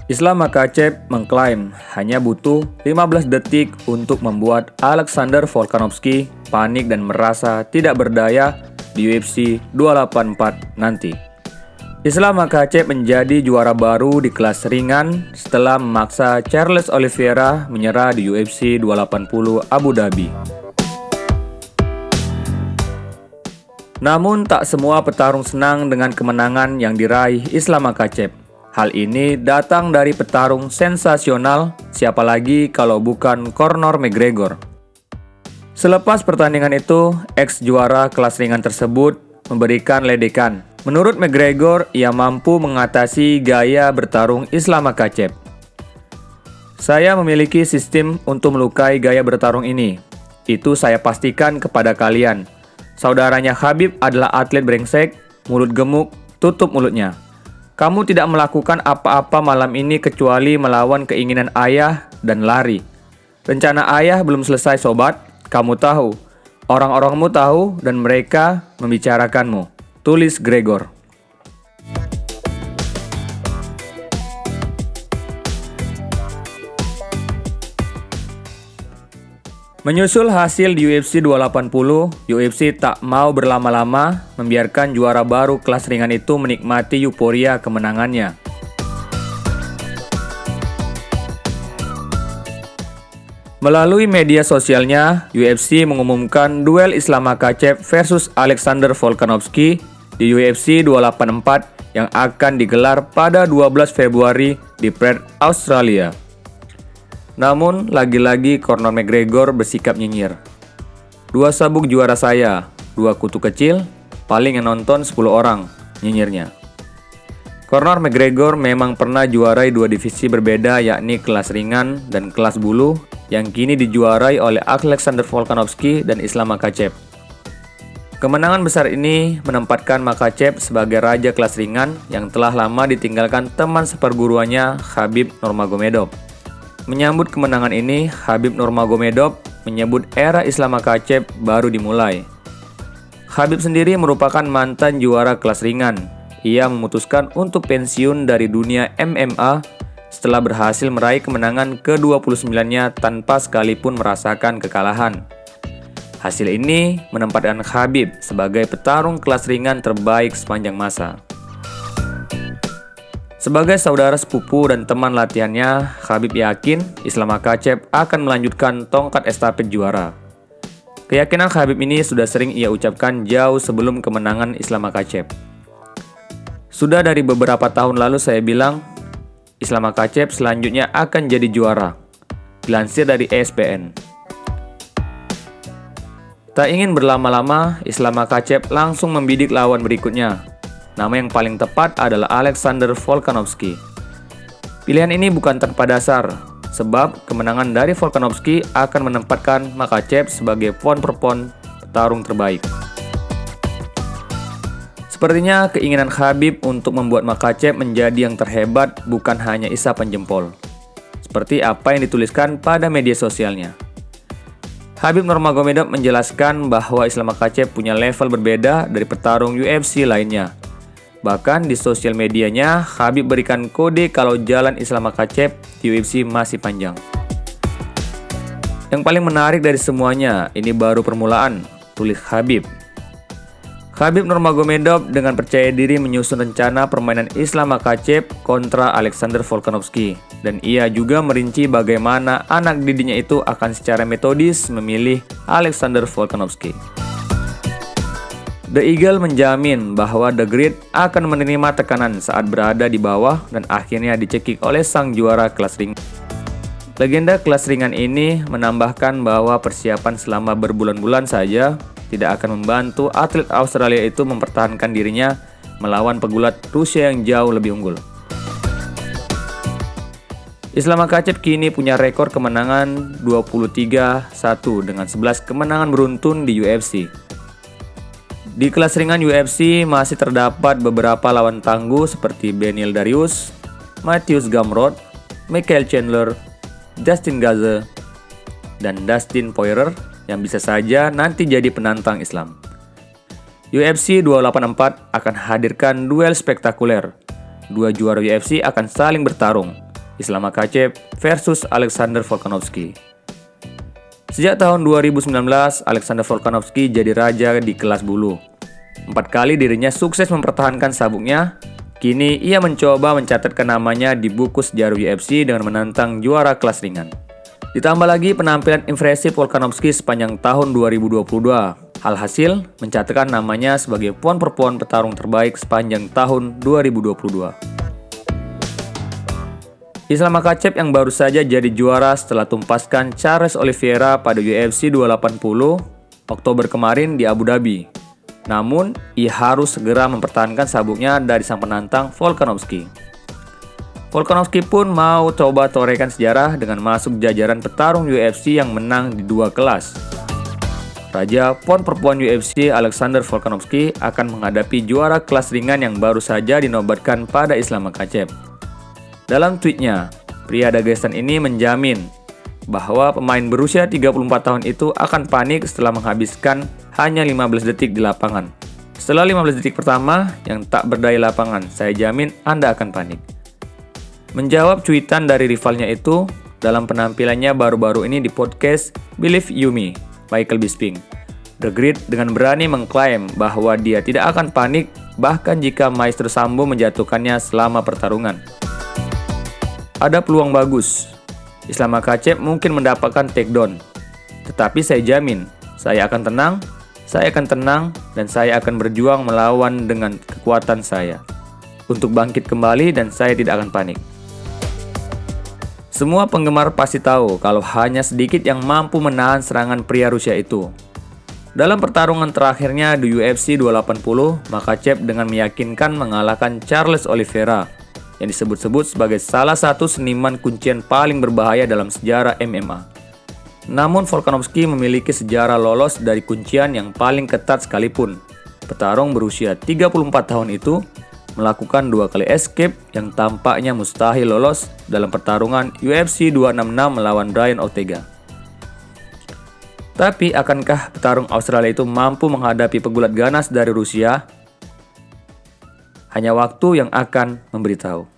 Islam Makhachev mengklaim hanya butuh 15 detik untuk membuat Alexander Volkanovski panik dan merasa tidak berdaya di UFC 284 nanti. Islam Makhachev menjadi juara baru di kelas ringan setelah memaksa Charles Oliveira menyerah di UFC 280 Abu Dhabi. Namun tak semua petarung senang dengan kemenangan yang diraih Islam Makhachev. Hal ini datang dari petarung sensasional, siapa lagi kalau bukan Conor McGregor. Selepas pertandingan itu, ex-juara kelas ringan tersebut memberikan ledekan. Menurut McGregor, ia mampu mengatasi gaya bertarung Islam Makhachev. Saya memiliki sistem untuk melukai gaya bertarung ini. Itu saya pastikan kepada kalian. Saudaranya Khabib adalah atlet brengsek, mulut gemuk, tutup mulutnya. Kamu tidak melakukan apa-apa malam ini kecuali melawan keinginan ayah dan lari. Rencana ayah belum selesai sobat, kamu tahu. Orang-orangmu tahu dan mereka membicarakanmu. Tulis Gregor. Menyusul hasil di UFC 280, UFC tak mau berlama-lama membiarkan juara baru kelas ringan itu menikmati euforia kemenangannya. Melalui media sosialnya, UFC mengumumkan duel Islam Makhachev versus Alexander Volkanovski di UFC 284 yang akan digelar pada 12 Februari di Perth, Australia. Namun, lagi-lagi Conor McGregor bersikap nyinyir. 2 sabuk juara saya, 2 kutu kecil, paling yang nonton 10 orang, nyinyirnya. Conor McGregor memang pernah juarai 2 divisi berbeda yakni kelas ringan dan kelas bulu yang kini dijuarai oleh Alexander Volkanovski dan Islam Makhachev. Kemenangan besar ini menempatkan Makhachev sebagai raja kelas ringan yang telah lama ditinggalkan teman seperguruannya Khabib Nurmagomedov. Menyambut kemenangan ini, Khabib Nurmagomedov menyebut era Islam Makhachev baru dimulai. Khabib sendiri merupakan mantan juara kelas ringan. Ia memutuskan untuk pensiun dari dunia MMA setelah berhasil meraih kemenangan ke-29-nya tanpa sekalipun merasakan kekalahan. Hasil ini menempatkan Khabib sebagai petarung kelas ringan terbaik sepanjang masa. Sebagai saudara sepupu dan teman latihannya, Khabib yakin Islam Makhachev akan melanjutkan tongkat estafet juara. Keyakinan Khabib ini sudah sering ia ucapkan jauh sebelum kemenangan Islam Makhachev. Sudah dari beberapa tahun lalu saya bilang, Islam Makhachev selanjutnya akan jadi juara. Dilansir dari ESPN. Tak ingin berlama-lama, Islam Makhachev langsung membidik lawan berikutnya. Nama yang paling tepat adalah Alexander Volkanovski. Pilihan ini bukan tanpa dasar, sebab kemenangan dari Volkanovski akan menempatkan Makhachev sebagai pound per pound petarung terbaik. Sepertinya keinginan Khabib untuk membuat Makhachev menjadi yang terhebat bukan hanya isapan jempol. Seperti apa yang dituliskan pada media sosialnya. Khabib Nurmagomedov menjelaskan bahwa Islam Makhachev punya level berbeda dari petarung UFC lainnya. Bahkan di sosial medianya, Khabib berikan kode kalau jalan Islam Makhachev di UFC masih panjang. Yang paling menarik dari semuanya, ini baru permulaan, tulis Khabib. Khabib Nurmagomedov dengan percaya diri menyusun rencana permainan Islam Makhachev kontra Alexander Volkanovski. Dan ia juga merinci bagaimana anak didiknya itu akan secara metodis memilih Alexander Volkanovski. The Eagle menjamin bahwa The Great akan menerima tekanan saat berada di bawah dan akhirnya dicekik oleh sang juara kelas ringan. Legenda kelas ringan ini menambahkan bahwa persiapan selama berbulan-bulan saja tidak akan membantu atlet Australia itu mempertahankan dirinya melawan pegulat Rusia yang jauh lebih unggul. Islam Makhachev kini punya rekor kemenangan 23-1 dengan 11 kemenangan beruntun di UFC. Di kelas ringan UFC masih terdapat beberapa lawan tangguh seperti Beneil Dariush, Mateusz Gamrot, Michael Chandler, Justin Gaethje, dan Dustin Poirier yang bisa saja nanti jadi penantang Islam. UFC 284 akan hadirkan duel spektakuler. 2 juara UFC akan saling bertarung. Islam Makhachev versus Alexander Volkanovski. Sejak tahun 2019, Alexander Volkanovski jadi raja di kelas bulu. 4 kali dirinya sukses mempertahankan sabuknya. Kini ia mencoba mencatatkan namanya di buku sejarah UFC dengan menantang juara kelas ringan. Ditambah lagi penampilan impresif Volkanovski sepanjang tahun 2022. Alhasil, mencatatkan namanya sebagai pound per pound petarung terbaik sepanjang tahun 2022. Islam Makhachev yang baru saja jadi juara setelah tumpaskan Charles Oliveira pada UFC 280 Oktober kemarin di Abu Dhabi. Namun, ia harus segera mempertahankan sabuknya dari sang penantang Volkanovski. Volkanovski pun mau coba torehkan sejarah dengan masuk jajaran petarung UFC yang menang di 2 kelas. Raja pound per pound UFC Alexander Volkanovski akan menghadapi juara kelas ringan yang baru saja dinobatkan pada Islam Makhachev. Dalam tweetnya, pria Dagestan ini menjamin bahwa pemain berusia 34 tahun itu akan panik setelah menghabiskan hanya 15 detik di lapangan. Setelah 15 detik pertama yang tak berdaya lapangan, saya jamin Anda akan panik. Menjawab cuitan dari rivalnya itu, dalam penampilannya baru-baru ini di podcast Believe You Me, Michael Bisping, The Great dengan berani mengklaim bahwa dia tidak akan panik bahkan jika Maestro Sambo menjatuhkannya selama pertarungan. Ada peluang bagus. Islam Makhachev mungkin mendapatkan takedown. Tetapi saya jamin, saya akan tenang, dan saya akan berjuang melawan dengan kekuatan saya. Untuk bangkit kembali dan saya tidak akan panik. Semua penggemar pasti tahu kalau hanya sedikit yang mampu menahan serangan pria Rusia itu. Dalam pertarungan terakhirnya di UFC 280, Makhachev dengan meyakinkan mengalahkan Charles Oliveira, yang disebut-sebut sebagai salah satu seniman kuncian paling berbahaya dalam sejarah MMA. Namun Volkanovski memiliki sejarah lolos dari kuncian yang paling ketat sekalipun. Petarung berusia 34 tahun itu melakukan 2 kali escape yang tampaknya mustahil lolos dalam pertarungan UFC 266 melawan Brian Ortega. Tapi akankah petarung Australia itu mampu menghadapi pegulat ganas dari Rusia? Hanya waktu yang akan memberitahu.